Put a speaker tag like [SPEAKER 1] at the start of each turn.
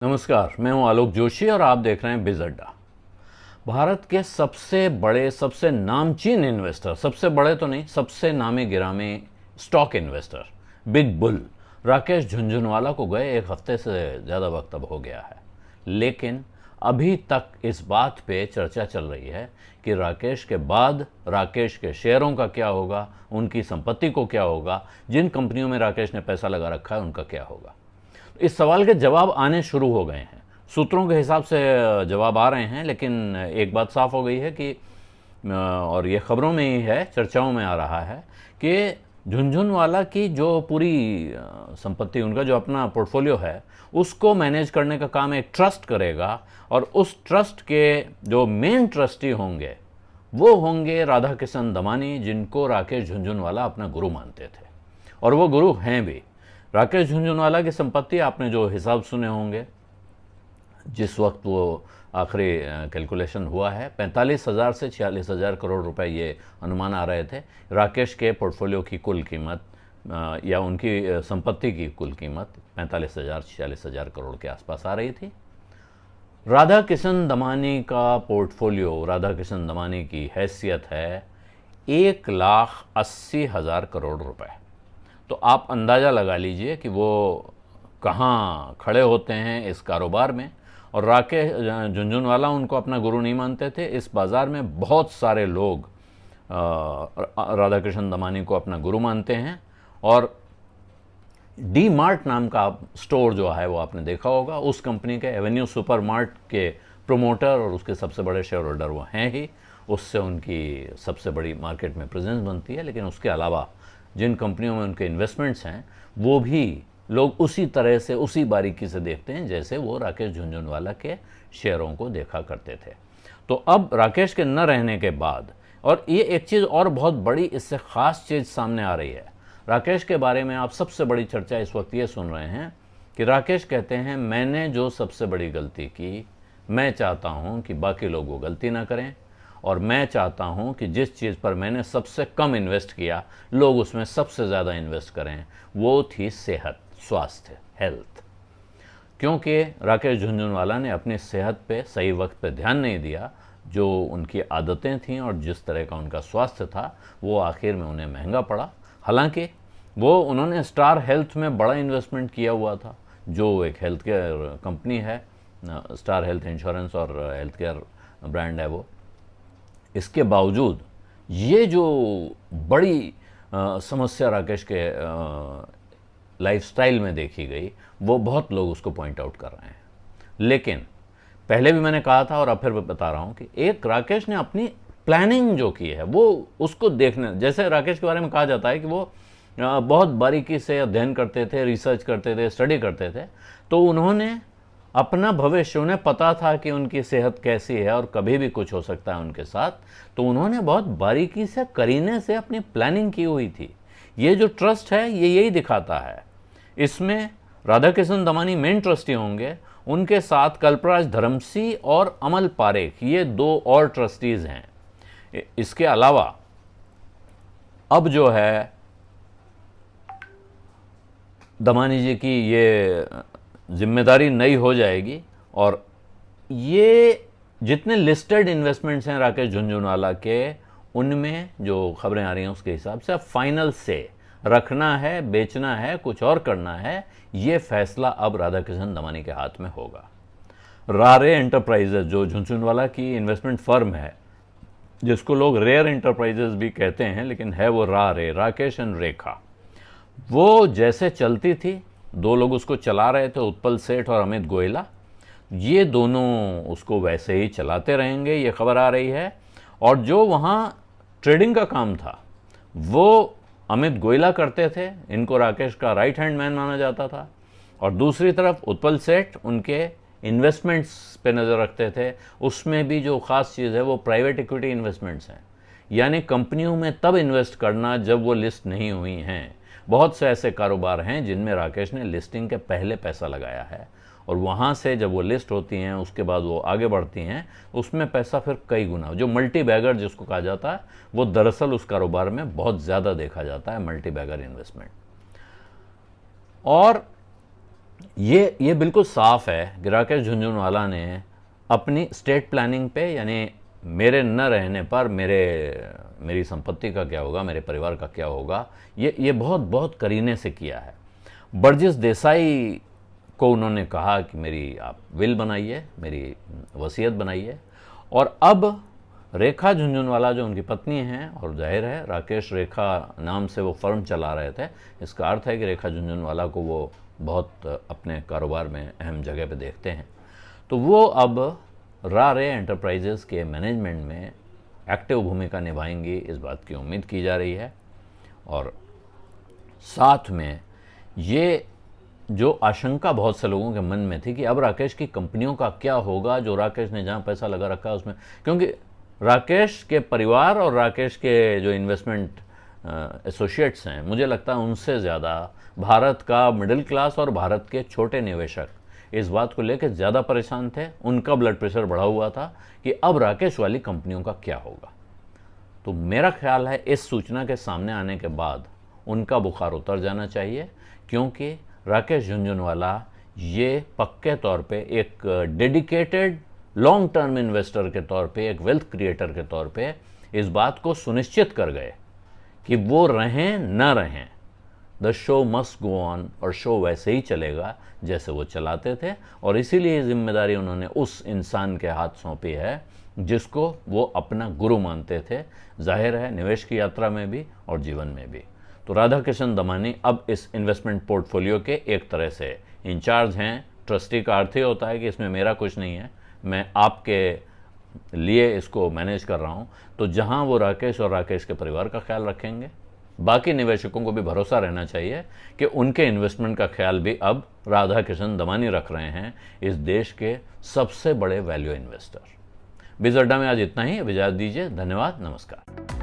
[SPEAKER 1] नमस्कार, मैं हूं आलोक जोशी और आप देख रहे हैं बिज अड्डा। भारत के सबसे बड़े, सबसे नामचीन इन्वेस्टर, सबसे बड़े तो नहीं, सबसे नामी गिरामी stock investor, big bull Rakesh Jhunjhunwala को गए एक हफ्ते से ज़्यादा वक्त अब हो गया है। लेकिन अभी तक इस बात पे चर्चा चल रही है कि राकेश के बाद राकेश के शेयरों का क्या होगा, उनकी संपत्ति को क्या होगा, जिन कंपनियों में राकेश ने पैसा लगा रखा है उनका क्या होगा। इस सवाल के जवाब आने शुरू हो गए हैं, सूत्रों के हिसाब से जवाब आ रहे हैं। लेकिन एक बात साफ हो गई है कि और ये खबरों में ही है, चर्चाओं में आ रहा है कि झुनझुनवाला की जो पूरी संपत्ति, उनका जो अपना पोर्टफोलियो है, उसको मैनेज करने का काम एक ट्रस्ट करेगा और उस ट्रस्ट के जो मेन ट्रस्टी होंगे वो होंगे राधा किशन दमानी, जिनको राकेश झुनझुनवाला अपना गुरु मानते थे और वो गुरु हैं भी। राकेश झुनझुनवाला की संपत्ति आपने जो हिसाब सुने होंगे, जिस वक्त वो आखिरी कैलकुलेशन हुआ है, 45,000 से 46,000 करोड़ रुपए ये अनुमान आ रहे थे। राकेश के पोर्टफोलियो की कुल कीमत या उनकी संपत्ति की कुल कीमत 45,000 46,000 करोड़ के आसपास आ रही थी। राधा किशन दमानी का पोर्टफोलियो, राधा किशन दमानी की हैसियत है 1,80,000 करोड़ रुपए। तो आप अंदाज़ा लगा लीजिए कि वो कहाँ खड़े होते हैं इस कारोबार में। और राकेश झुनझुनवाला उनको अपना गुरु नहीं मानते थे। इस बाज़ार में बहुत सारे लोग राधा कृष्ण दमानी को अपना गुरु मानते हैं। और डी मार्ट नाम का स्टोर जो है वो आपने देखा होगा, उस कंपनी के एवेन्यू सुपर मार्ट के प्रोमोटर और उसके सबसे बड़े शेयर होल्डर वो हैं ही। उससे उनकी सबसे बड़ी मार्केट में प्रेजेंस बनती है। लेकिन उसके अलावा जिन कंपनियों में उनके इन्वेस्टमेंट्स हैं वो भी लोग उसी तरह से, उसी बारीकी से देखते हैं जैसे वो राकेश झुनझुनवाला के शेयरों को देखा करते थे। तो अब राकेश के न रहने के बाद, और ये एक चीज़ और बहुत बड़ी, इससे ख़ास चीज़ सामने आ रही है। राकेश के बारे में आप सबसे बड़ी चर्चा इस वक्त ये सुन रहे हैं कि राकेश कहते हैं, मैंने जो सबसे बड़ी गलती की, मैं चाहता हूँ कि बाकी लोग वो गलती ना करें, और मैं चाहता हूं कि जिस चीज़ पर मैंने सबसे कम इन्वेस्ट किया लोग उसमें सबसे ज़्यादा इन्वेस्ट करें। वो थी सेहत, स्वास्थ्य, हेल्थ। क्योंकि राकेश झुनझुनवाला ने अपनी सेहत पे सही वक्त पे ध्यान नहीं दिया। जो उनकी आदतें थीं और जिस तरह का उनका स्वास्थ्य था वो आखिर में उन्हें महंगा पड़ा। हालांकि वो उन्होंने स्टार हेल्थ में बड़ा इन्वेस्टमेंट किया हुआ था, जो एक हेल्थ केयर कंपनी है, स्टार हेल्थ इंश्योरेंस और हेल्थ केयर ब्रांड है वो। इसके बावजूद ये जो बड़ी समस्या राकेश के लाइफस्टाइल में देखी गई, वो बहुत लोग उसको पॉइंट आउट कर रहे हैं। लेकिन पहले भी मैंने कहा था और अब फिर बता रहा हूँ कि एक राकेश ने अपनी प्लानिंग जो की है वो उसको देखने, जैसे राकेश के बारे में कहा जाता है कि वो बहुत बारीकी से अध्ययन करते थे, रिसर्च करते थे, स्टडी करते थे। तो उन्होंने अपना भविष्य, उन्हें पता था कि उनकी सेहत कैसी है और कभी भी कुछ हो सकता है उनके साथ, तो उन्होंने बहुत बारीकी से, करीने से अपनी प्लानिंग की हुई थी। ये जो ट्रस्ट है ये यही दिखाता है। इसमें राधा किशन दमानी मेन ट्रस्टी होंगे, उनके साथ कल्पराज धर्मसी और अमल पारेख, ये दो और ट्रस्टीज़ हैं। इसके अलावा अब जो है दमानी जी की ये जिम्मेदारी नई हो जाएगी और ये जितने लिस्टेड इन्वेस्टमेंट्स हैं राकेश झुनझुनवाला के, उनमें जो खबरें आ रही हैं उसके हिसाब से अब फाइनल से रखना है, बेचना है, कुछ और करना है, ये फैसला अब राधा किशन दमानी के हाथ में होगा। रारे एंटरप्राइजेज जो झुनझुनवाला की इन्वेस्टमेंट फर्म है, जिसको लोग रेयर एंटरप्राइजेज भी कहते हैं, लेकिन है वो रारे, राकेश एंड रेखा, वो जैसे चलती थी, दो लोग उसको चला रहे थे, उत्पल सेठ और अमित गोयला, ये दोनों उसको वैसे ही चलाते रहेंगे, ये खबर आ रही है। और जो वहाँ ट्रेडिंग का काम था वो अमित गोयला करते थे, इनको राकेश का राइट हैंड मैन माना जाता था। और दूसरी तरफ उत्पल सेठ उनके इन्वेस्टमेंट्स पे नज़र रखते थे। उसमें भी जो ख़ास चीज़ है वो प्राइवेट इक्विटी इन्वेस्टमेंट्स हैं, यानी कंपनियों में तब इन्वेस्ट करना जब वो लिस्ट नहीं हुई हैं। बहुत से ऐसे कारोबार हैं जिनमें राकेश ने लिस्टिंग के पहले पैसा लगाया है और वहाँ से जब वो लिस्ट होती हैं उसके बाद वो आगे बढ़ती हैं, उसमें पैसा फिर कई गुना, जो मल्टी बैगर जिसको कहा जाता है, वो दरअसल उस कारोबार में बहुत ज़्यादा देखा जाता है, मल्टी बैगर इन्वेस्टमेंट। और ये बिल्कुल साफ है कि राकेश झुनझुनवाला ने अपनी स्टेट प्लानिंग पे, यानी मेरे न रहने पर मेरी संपत्ति का क्या होगा, मेरे परिवार का क्या होगा, ये बहुत बहुत करीने से किया है। बर्जिस देसाई को उन्होंने कहा कि मेरी आप विल बनाइए, मेरी वसीयत बनाइए। और अब रेखा झुनझुनवाला जो उनकी पत्नी हैं, और जाहिर है राकेश रेखा नाम से वो फर्म चला रहे थे, इसका अर्थ है कि रेखा झुनझुनवाला को वो बहुत अपने कारोबार में अहम जगह पे देखते हैं। तो वो अब रे एंटरप्राइजेस के मैनेजमेंट में एक्टिव भूमिका निभाएंगी, इस बात की उम्मीद की जा रही है। और साथ में ये जो आशंका बहुत से लोगों के मन में थी कि अब राकेश की कंपनियों का क्या होगा, जो राकेश ने जहाँ पैसा लगा रखा है उसमें, क्योंकि राकेश के परिवार और राकेश के जो इन्वेस्टमेंट एसोसिएट्स हैं, मुझे लगता है उनसे ज़्यादा भारत का मिडिल क्लास और भारत के छोटे निवेशक इस बात को लेकर ज़्यादा परेशान थे। उनका ब्लड प्रेशर बढ़ा हुआ था कि अब राकेश वाली कंपनियों का क्या होगा। तो मेरा ख्याल है इस सूचना के सामने आने के बाद उनका बुखार उतर जाना चाहिए, क्योंकि राकेश झुनझुनवाला ये पक्के तौर पे एक डेडिकेटेड लॉन्ग टर्म इन्वेस्टर के तौर पे, एक वेल्थ क्रिएटर के तौर पे इस बात को सुनिश्चित कर गए कि वो रहें न रहें, the show must go on, और शो वैसे ही चलेगा जैसे वो चलाते थे। और इसीलिए ये जिम्मेदारी उन्होंने उस इंसान के हाथ सौंपी है जिसको वो अपना गुरु मानते थे, जाहिर है निवेश की यात्रा में भी और जीवन में भी। तो राधा किशन दमानी अब इस इन्वेस्टमेंट पोर्टफोलियो के एक तरह से इंचार्ज हैं। ट्रस्टी का अर्थ ही होता है कि इसमें मेरा कुछ नहीं है, मैं आपके लिए इसको मैनेज कर रहा हूं। तो जहां वो राकेश और राकेश के परिवार का ख्याल रखेंगे, बाकी निवेशकों को भी भरोसा रहना चाहिए कि उनके इन्वेस्टमेंट का ख्याल भी अब राधा किशन दमानी रख रहे हैं, इस देश के सबसे बड़े वैल्यू इन्वेस्टर। बिज़ अड्डा में आज इतना ही। अब इजाज़त दीजिए। धन्यवाद। नमस्कार।